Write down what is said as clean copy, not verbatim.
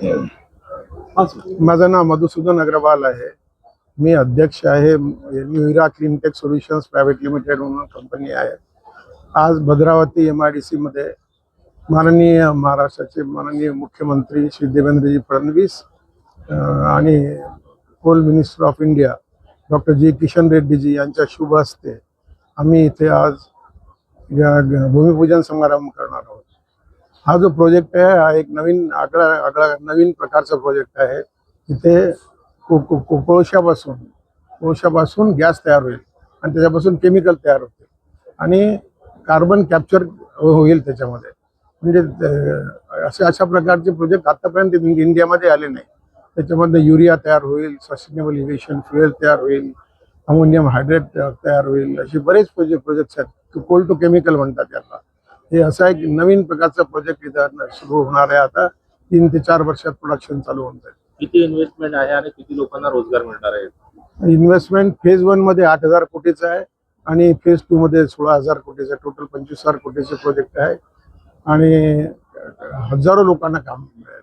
माझं नाव मधुसूदन अग्रवाल आहे. मी अध्यक्ष आहे. न्यू इरा क्लीनटेक सोल्युशन्स प्रायव्हेट लिमिटेड म्हणून कंपनी आहे. आज भद्रावती MIDC मध्ये माननीय महाराष्ट्राचे माननीय मुख्यमंत्री श्री देवेंद्रजी फडणवीस आणि coal minister of India doctor G Kishan Reddyji यांच्या शुभ हस्ते आम्ही इथे आज भूमिपूजन समारंभ करणार आहोत. हा जो प्रोजेक्ट आहे हा एक नवीन नवीन प्रकारचा प्रोजेक्ट आहे. इथे कोळशापासून गॅस तयार होईल आणि त्याच्यापासून केमिकल तयार होते आणि कार्बन कॅप्चर होईल त्याच्यामध्ये. म्हणजे अशा प्रकारचे प्रोजेक्ट आतापर्यंत इंडियामध्ये आले नाही. त्याच्यामध्ये युरिया तयार होईल, सस्टेनेबल एव्हिएशन फ्युएल तयार होईल, अमोनियम हायड्रेट तयार होईल, असे बरेच प्रोजेक्ट्स आहेत. कोल टू केमिकल म्हणतात त्याला. हे असा एक नवीन प्रकारचा प्रोजेक्ट इथं सुरू होणार आहे. आता 3 ते 4 वर्षात प्रोडक्शन चालू होऊन जाईल. किती इन्व्हेस्टमेंट आहे आणि किती लोकांना रोजगार मिळणार आहे? इन्व्हेस्टमेंट फेज 1 मध्ये 8,000 कोटीचा आहे आणि फेज 2 मध्ये 16,000 कोटीचा. टोटल 25,000 कोटीचे प्रोजेक्ट आहे आणि हजारो लोकांना काम मिळेल.